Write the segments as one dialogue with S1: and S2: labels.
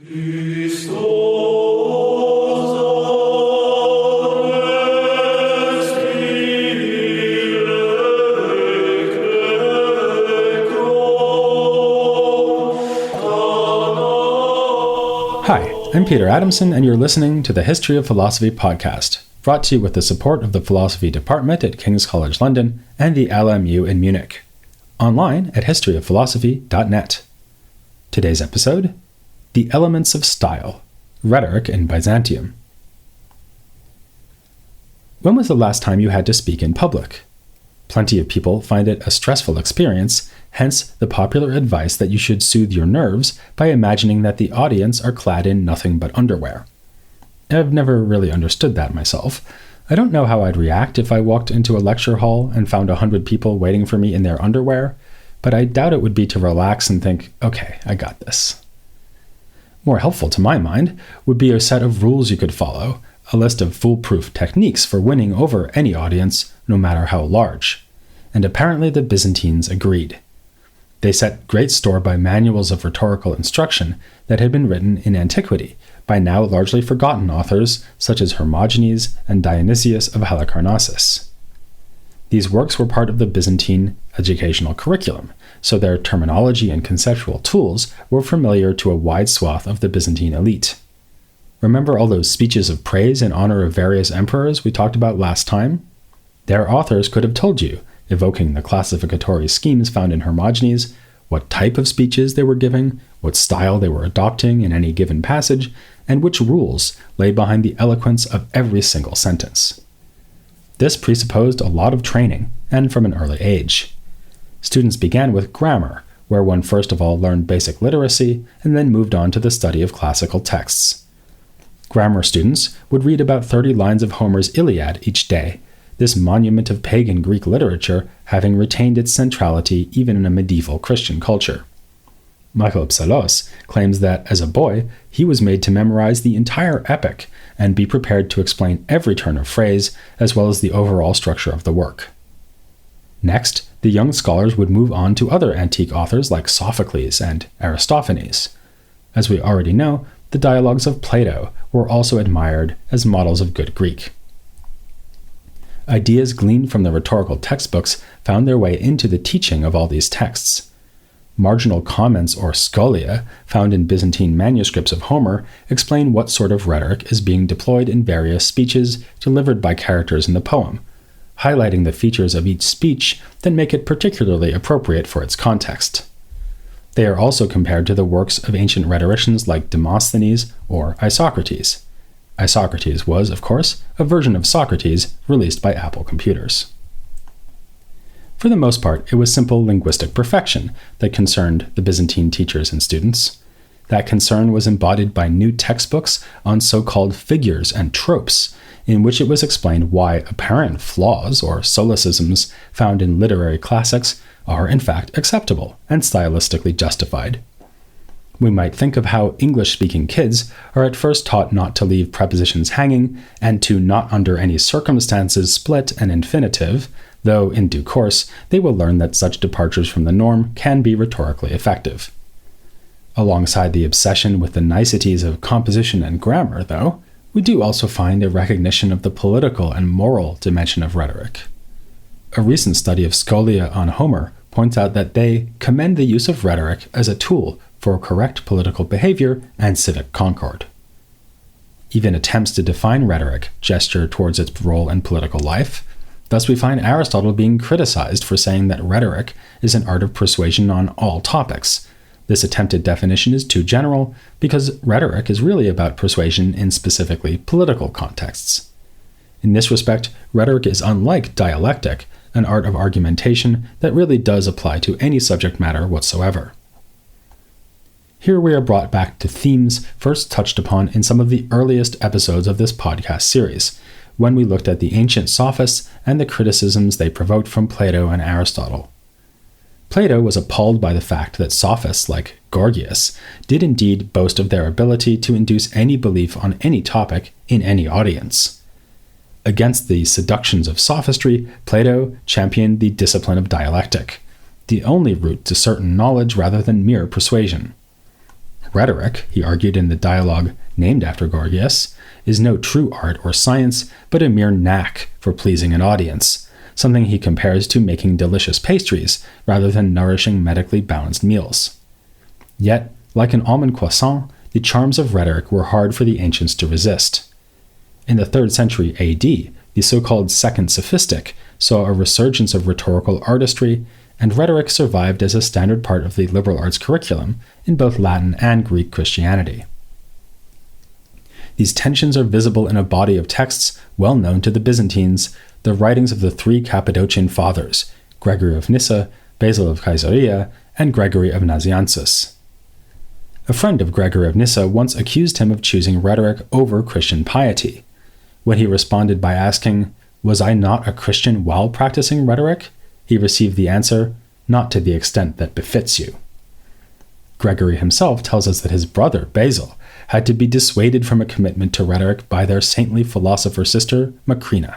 S1: Hi, I'm Peter Adamson, and you're listening to the History of Philosophy podcast, brought to you with the support of the Philosophy Department at King's College London and the LMU in Munich. Online at historyofphilosophy.net. Today's episode, The Elements of Style, Rhetoric in Byzantium. When was the last time you had to speak in public? Plenty of people find it a stressful experience, hence the popular advice that you should soothe your nerves by imagining that the audience are clad in nothing but underwear. I've never really understood that myself. I don't know how I'd react if I walked into a lecture hall and found 100 people waiting for me in their underwear, but I doubt it would be to relax and think, okay, I got this. More helpful to my mind would be a set of rules you could follow, a list of foolproof techniques for winning over any audience, no matter how large. And apparently the Byzantines agreed. They set great store by manuals of rhetorical instruction that had been written in antiquity by now largely forgotten authors such as Hermogenes and Dionysius of Halicarnassus. These works were part of the Byzantine educational curriculum, so their terminology and conceptual tools were familiar to a wide swath of the Byzantine elite. Remember all those speeches of praise in honor of various emperors we talked about last time? Their authors could have told you, evoking the classificatory schemes found in Hermogenes, what type of speeches they were giving, what style they were adopting in any given passage, and which rules lay behind the eloquence of every single sentence. This presupposed a lot of training, and from an early age. Students began with grammar, where one first of all learned basic literacy, and then moved on to the study of classical texts. Grammar students would read about 30 lines of Homer's Iliad each day, this monument of pagan Greek literature having retained its centrality even in a medieval Christian culture. Michael Psellos claims that, as a boy, he was made to memorize the entire epic and be prepared to explain every turn of phrase, as well as the overall structure of the work. Next, the young scholars would move on to other antique authors like Sophocles and Aristophanes. As we already know, the dialogues of Plato were also admired as models of good Greek. Ideas gleaned from the rhetorical textbooks found their way into the teaching of all these texts. Marginal comments or scholia found in Byzantine manuscripts of Homer explain what sort of rhetoric is being deployed in various speeches delivered by characters in the poem, highlighting the features of each speech that make it particularly appropriate for its context. They are also compared to the works of ancient rhetoricians like Demosthenes or Isocrates. Isocrates was, of course, a version of Socrates released by Apple Computers. For the most part, it was simple linguistic perfection that concerned the Byzantine teachers and students. That concern was embodied by new textbooks on so-called figures and tropes, in which it was explained why apparent flaws or solecisms found in literary classics are in fact acceptable and stylistically justified. We might think of how English-speaking kids are at first taught not to leave prepositions hanging and to not under any circumstances split an infinitive, though in due course they will learn that such departures from the norm can be rhetorically effective. Alongside the obsession with the niceties of composition and grammar, though, we do also find a recognition of the political and moral dimension of rhetoric. A recent study of scholia on Homer points out that they commend the use of rhetoric as a tool for correct political behavior and civic concord. Even attempts to define rhetoric gesture towards its role in political life. Thus we find Aristotle being criticized for saying that rhetoric is an art of persuasion on all topics. This attempted definition is too general because rhetoric is really about persuasion in specifically political contexts. In this respect, rhetoric is unlike dialectic, an art of argumentation that really does apply to any subject matter whatsoever. Here we are brought back to themes first touched upon in some of the earliest episodes of this podcast series, when we looked at the ancient sophists and the criticisms they provoked from Plato and Aristotle. Plato was appalled by the fact that sophists like Gorgias did indeed boast of their ability to induce any belief on any topic in any audience. Against the seductions of sophistry, Plato championed the discipline of dialectic, the only route to certain knowledge rather than mere persuasion. Rhetoric, he argued in the dialogue named after Gorgias, is no true art or science, but a mere knack for pleasing an audience, something he compares to making delicious pastries rather than nourishing medically balanced meals. Yet, like an almond croissant, the charms of rhetoric were hard for the ancients to resist. In the 3rd century AD, the so-called Second Sophistic saw a resurgence of rhetorical artistry, and rhetoric survived as a standard part of the liberal arts curriculum in both Latin and Greek Christianity. These tensions are visible in a body of texts well known to the Byzantines, the writings of the 3 Cappadocian fathers, Gregory of Nyssa, Basil of Caesarea, and Gregory of Nazianzus. A friend of Gregory of Nyssa once accused him of choosing rhetoric over Christian piety. When he responded by asking, "Was I not a Christian while practicing rhetoric?" he received the answer, "Not to the extent that befits you." Gregory himself tells us that his brother, Basil, had to be dissuaded from a commitment to rhetoric by their saintly philosopher sister, Macrina,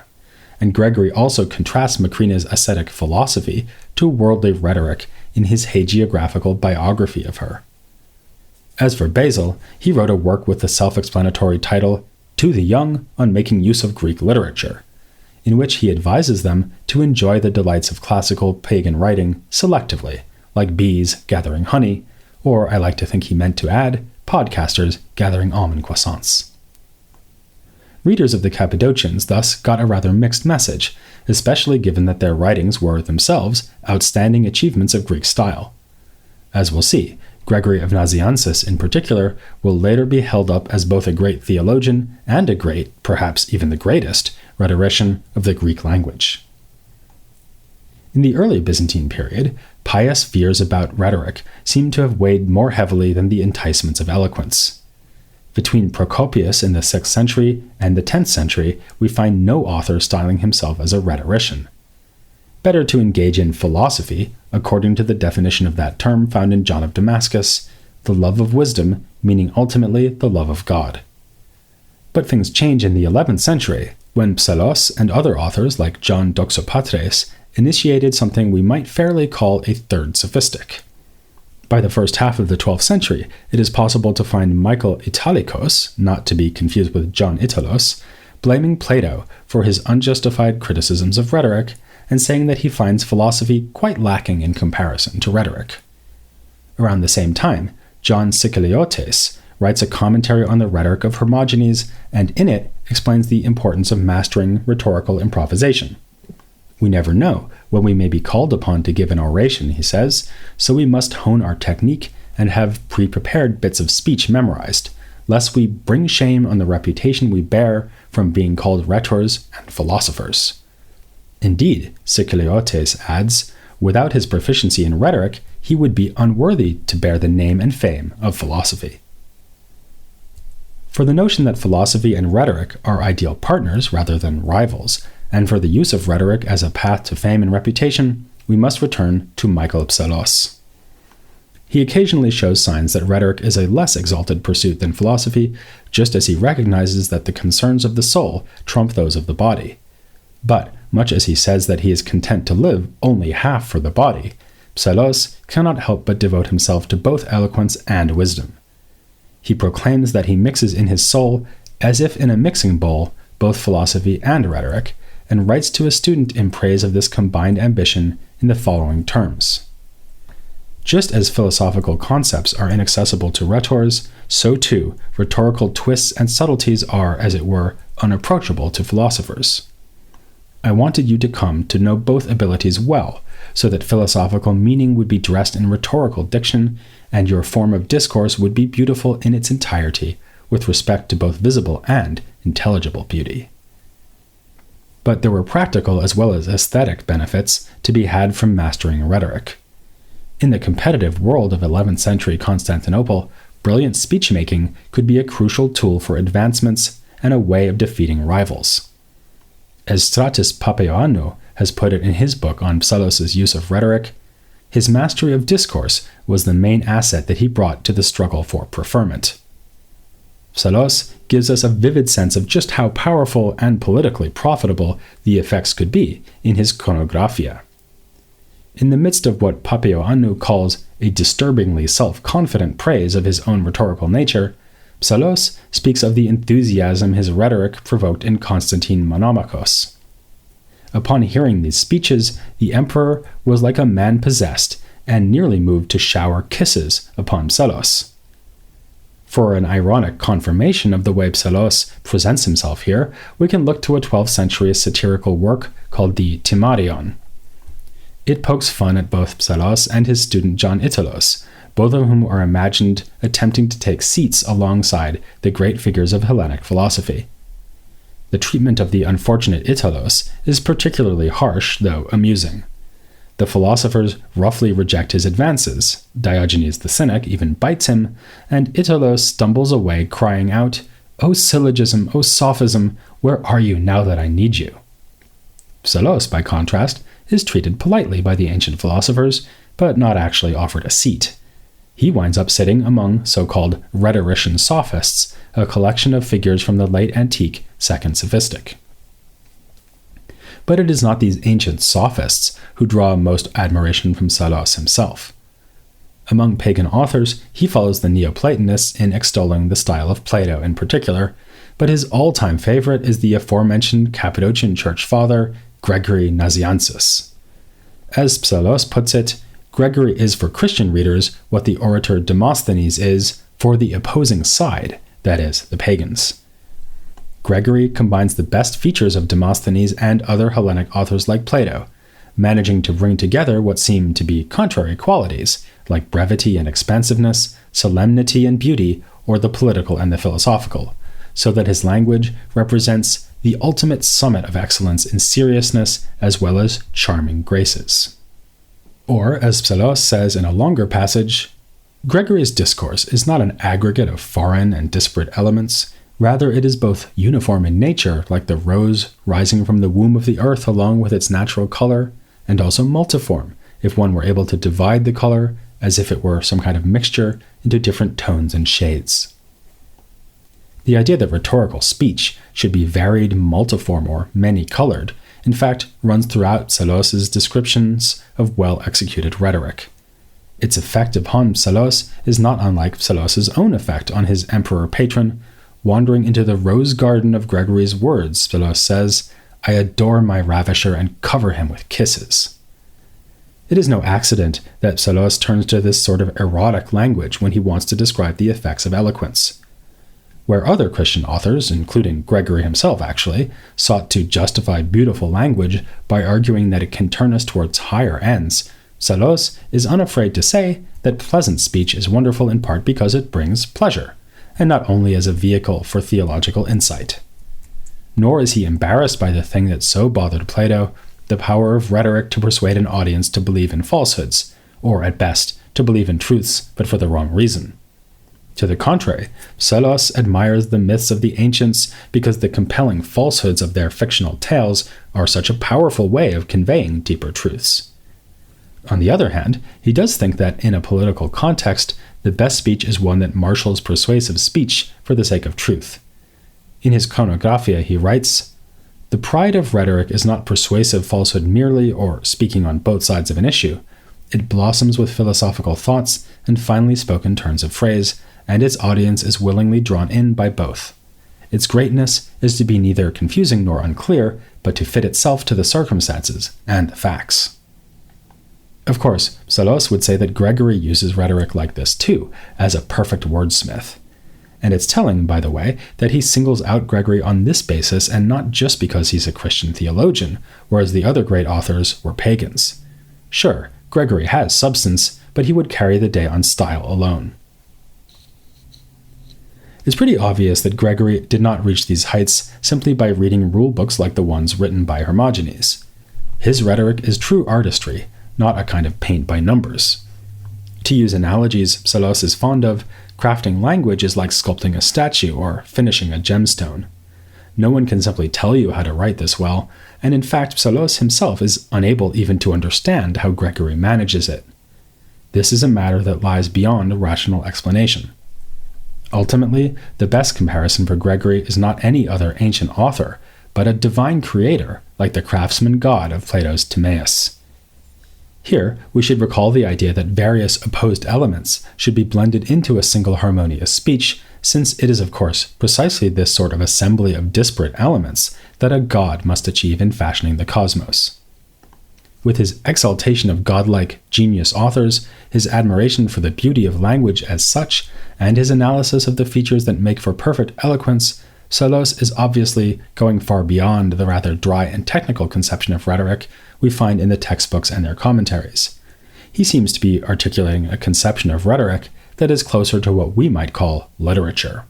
S1: and Gregory also contrasts Macrina's ascetic philosophy to worldly rhetoric in his hagiographical biography of her. As for Basil, he wrote a work with the self-explanatory title, To the Young on Making Use of Greek Literature, in which he advises them to enjoy the delights of classical pagan writing selectively, like bees gathering honey, or I like to think he meant to add, podcasters gathering almond croissants. Readers of the Cappadocians thus got a rather mixed message, especially given that their writings were themselves outstanding achievements of Greek style. As we'll see, Gregory of Nazianzus in particular will later be held up as both a great theologian and a great, perhaps even the greatest, rhetorician of the Greek language. In the early Byzantine period, pious fears about rhetoric seem to have weighed more heavily than the enticements of eloquence. Between Procopius in the 6th century and the 10th century, we find no author styling himself as a rhetorician. Better to engage in philosophy, according to the definition of that term found in John of Damascus, the love of wisdom, meaning ultimately the love of God. But things change in the 11th century, when Psellos and other authors like John Doxopatres initiated something we might fairly call a third sophistic. By the first half of the 12th century, it is possible to find Michael Italikos, not to be confused with John Italos, blaming Plato for his unjustified criticisms of rhetoric and saying that he finds philosophy quite lacking in comparison to rhetoric. Around the same time, John Psellos writes a commentary on the rhetoric of Hermogenes, and in it explains the importance of mastering rhetorical improvisation. We never know when we may be called upon to give an oration, he says, so we must hone our technique and have pre-prepared bits of speech memorized, lest we bring shame on the reputation we bear from being called rhetors and philosophers. Indeed, Psellos adds, without his proficiency in rhetoric, he would be unworthy to bear the name and fame of philosophy. For the notion that philosophy and rhetoric are ideal partners rather than rivals, and for the use of rhetoric as a path to fame and reputation, we must return to Michael Psellos. He occasionally shows signs that rhetoric is a less exalted pursuit than philosophy, just as he recognizes that the concerns of the soul trump those of the body. But, much as he says that he is content to live only half for the body, Psellos cannot help but devote himself to both eloquence and wisdom. He proclaims that he mixes in his soul, as if in a mixing bowl, both philosophy and rhetoric, and writes to a student in praise of this combined ambition in the following terms. Just as philosophical concepts are inaccessible to rhetors, so too rhetorical twists and subtleties are, as it were, unapproachable to philosophers. I wanted you to come to know both abilities well, so that philosophical meaning would be dressed in rhetorical diction, and your form of discourse would be beautiful in its entirety, with respect to both visible and intelligible beauty. But there were practical as well as aesthetic benefits to be had from mastering rhetoric. In the competitive world of 11th century Constantinople, brilliant speech-making could be a crucial tool for advancements and a way of defeating rivals. As Stratis Papaioannou has put it in his book on Psellos' use of rhetoric, his mastery of discourse was the main asset that he brought to the struggle for preferment. Psellos gives us a vivid sense of just how powerful and politically profitable the effects could be in his Chronographia. In the midst of what Papaioannou calls a disturbingly self-confident praise of his own rhetorical nature, Psellos speaks of the enthusiasm his rhetoric provoked in Constantine Monomachos. Upon hearing these speeches, the emperor was like a man possessed and nearly moved to shower kisses upon Psellos. For an ironic confirmation of the way Psellos presents himself here, we can look to a 12th century satirical work called the Timarion. It pokes fun at both Psellos and his student John Italos, both of whom are imagined attempting to take seats alongside the great figures of Hellenic philosophy. The treatment of the unfortunate Italos is particularly harsh, though amusing. The philosophers roughly reject his advances, Diogenes the Cynic even bites him, and Italos stumbles away crying out, "O syllogism, O sophism, where are you now that I need you?" Psellos, by contrast, is treated politely by the ancient philosophers, but not actually offered a seat. He winds up sitting among so-called rhetorician sophists, a collection of figures from the late antique Second Sophistic. But it is not these ancient sophists who draw most admiration from Psellos himself. Among pagan authors, he follows the Neoplatonists in extolling the style of Plato in particular, but his all-time favorite is the aforementioned Cappadocian church father, Gregory Nazianzus. As Psellos puts it, Gregory is for Christian readers what the orator Demosthenes is for the opposing side, that is, the pagans. Gregory combines the best features of Demosthenes and other Hellenic authors like Plato, managing to bring together what seem to be contrary qualities, like brevity and expansiveness, solemnity and beauty, or the political and the philosophical, so that his language represents the ultimate summit of excellence in seriousness as well as charming graces. Or, as Psellos says in a longer passage, Gregory's discourse is not an aggregate of foreign and disparate elements. Rather, it is both uniform in nature, like the rose rising from the womb of the earth along with its natural color, and also multiform, if one were able to divide the color, as if it were some kind of mixture, into different tones and shades. The idea that rhetorical speech should be varied, multiform, or many-colored, in fact, runs throughout Psellos' descriptions of well-executed rhetoric. Its effect upon Psellos is not unlike Psellos' own effect on his emperor-patron. Wandering into the rose garden of Gregory's words, Psellos says, "I adore my ravisher and cover him with kisses." It is no accident that Psellos turns to this sort of erotic language when he wants to describe the effects of eloquence. Where other Christian authors, including Gregory himself actually, sought to justify beautiful language by arguing that it can turn us towards higher ends, Psellos is unafraid to say that pleasant speech is wonderful in part because it brings pleasure, and not only as a vehicle for theological insight. Nor is he embarrassed by the thing that so bothered Plato, the power of rhetoric to persuade an audience to believe in falsehoods, or at best, to believe in truths, but for the wrong reason. To the contrary, Psellos admires the myths of the ancients because the compelling falsehoods of their fictional tales are such a powerful way of conveying deeper truths. On the other hand, he does think that in a political context, the best speech is one that marshals persuasive speech for the sake of truth. In his Chronographia, he writes, "The pride of rhetoric is not persuasive falsehood merely, or speaking on both sides of an issue. It blossoms with philosophical thoughts and finely spoken turns of phrase, and its audience is willingly drawn in by both. Its greatness is to be neither confusing nor unclear, but to fit itself to the circumstances and the facts." Of course, Psellos would say that Gregory uses rhetoric like this too, as a perfect wordsmith. And it's telling, by the way, that he singles out Gregory on this basis and not just because he's a Christian theologian, whereas the other great authors were pagans. Sure, Gregory has substance, but he would carry the day on style alone. It's pretty obvious that Gregory did not reach these heights simply by reading rule books like the ones written by Hermogenes. His rhetoric is true artistry, not a kind of paint by numbers. To use analogies Psellos is fond of, crafting language is like sculpting a statue or finishing a gemstone. No one can simply tell you how to write this well, and in fact Psellos himself is unable even to understand how Gregory manages it. This is a matter that lies beyond rational explanation. Ultimately, the best comparison for Gregory is not any other ancient author, but a divine creator like the craftsman god of Plato's Timaeus. Here, we should recall the idea that various opposed elements should be blended into a single harmonious speech, since it is, of course, precisely this sort of assembly of disparate elements that a god must achieve in fashioning the cosmos. With his exaltation of godlike, genius authors, his admiration for the beauty of language as such, and his analysis of the features that make for perfect eloquence, Psellos is obviously going far beyond the rather dry and technical conception of rhetoric we find in the textbooks and their commentaries. He seems to be articulating a conception of rhetoric that is closer to what we might call literature.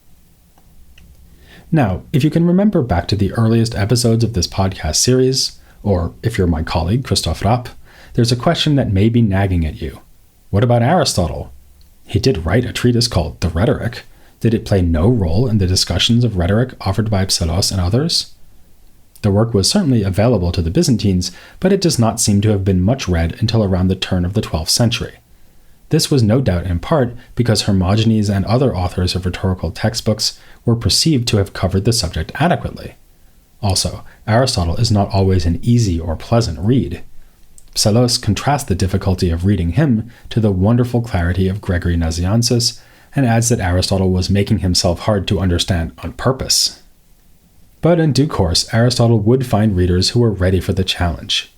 S1: Now, if you can remember back to the earliest episodes of this podcast series, or if you're my colleague, Christoph Rapp, there's a question that may be nagging at you. What about Aristotle? He did write a treatise called The Rhetoric. Did it play no role in the discussions of rhetoric offered by Psellos and others? The work was certainly available to the Byzantines, but it does not seem to have been much read until around the turn of the 12th century. This was no doubt in part because Hermogenes and other authors of rhetorical textbooks were perceived to have covered the subject adequately. Also, Aristotle is not always an easy or pleasant read. Psellos contrasts the difficulty of reading him to the wonderful clarity of Gregory Nazianzus, and adds that Aristotle was making himself hard to understand on purpose. But in due course, Aristotle would find readers who were ready for the challenge.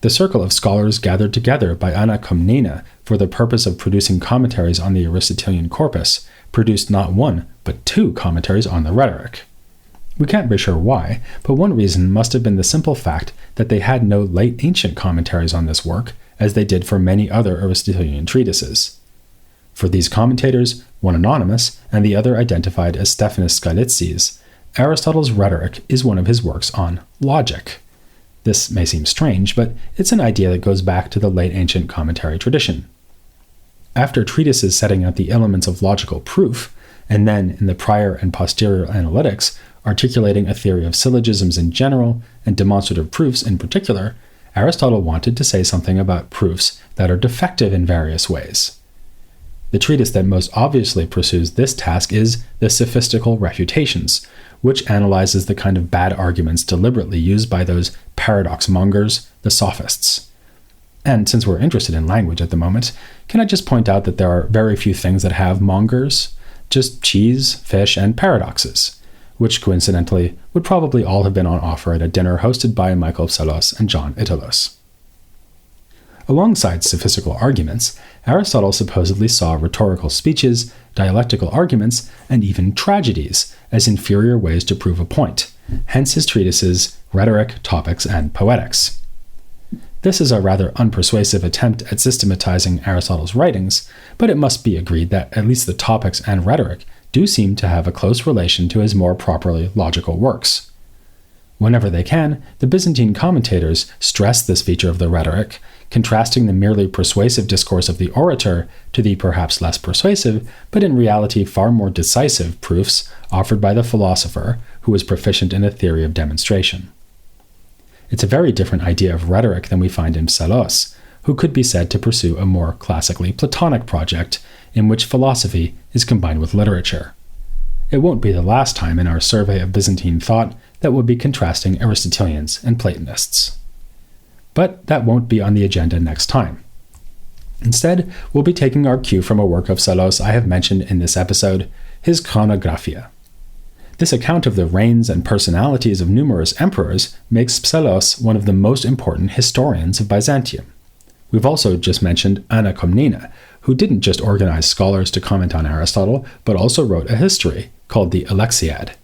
S1: The circle of scholars gathered together by Anna Komnene for the purpose of producing commentaries on the Aristotelian corpus produced not one, but two commentaries on the Rhetoric. We can't be sure why, but one reason must have been the simple fact that they had no late ancient commentaries on this work, as they did for many other Aristotelian treatises. For these commentators, one anonymous and the other identified as Stephanus Skylitzes, Aristotle's Rhetoric is one of his works on logic. This may seem strange, but it's an idea that goes back to the late ancient commentary tradition. After treatises setting out the elements of logical proof, and then in the prior and posterior analytics, articulating a theory of syllogisms in general and demonstrative proofs in particular, Aristotle wanted to say something about proofs that are defective in various ways. The treatise that most obviously pursues this task is The Sophistical Refutations, which analyzes the kind of bad arguments deliberately used by those paradox mongers, the sophists. And since we're interested in language at the moment, can I just point out that there are very few things that have mongers? Just cheese, fish, and paradoxes, which coincidentally would probably all have been on offer at a dinner hosted by Michael Psellos and John Italos. Alongside sophistical arguments, Aristotle supposedly saw rhetorical speeches, dialectical arguments, and even tragedies as inferior ways to prove a point, hence his treatises Rhetoric, Topics, and Poetics. This is a rather unpersuasive attempt at systematizing Aristotle's writings, but it must be agreed that at least the Topics and Rhetoric do seem to have a close relation to his more properly logical works. Whenever they can, the Byzantine commentators stress this feature of the Rhetoric, contrasting the merely persuasive discourse of the orator to the perhaps less persuasive, but in reality far more decisive proofs offered by the philosopher who is proficient in a theory of demonstration. It's a very different idea of rhetoric than we find in Psellos, who could be said to pursue a more classically Platonic project in which philosophy is combined with literature. It won't be the last time in our survey of Byzantine thought that we'll be contrasting Aristotelians and Platonists. But that won't be on the agenda next time. Instead, we'll be taking our cue from a work of Psellos I have mentioned in this episode, his Chronographia. This account of the reigns and personalities of numerous emperors makes Psellos one of the most important historians of Byzantium. We've also just mentioned Anna Komnene, who didn't just organize scholars to comment on Aristotle, but also wrote a history called the Alexiad.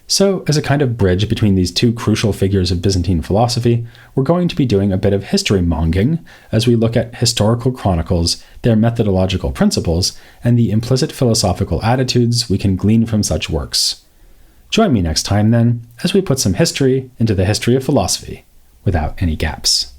S1: So, as a kind of bridge between these two crucial figures of Byzantine philosophy, we're going to be doing a bit of history-monging as we look at historical chronicles, their methodological principles, and the implicit philosophical attitudes we can glean from such works. Join me next time, then, as we put some history into the history of philosophy, without any gaps.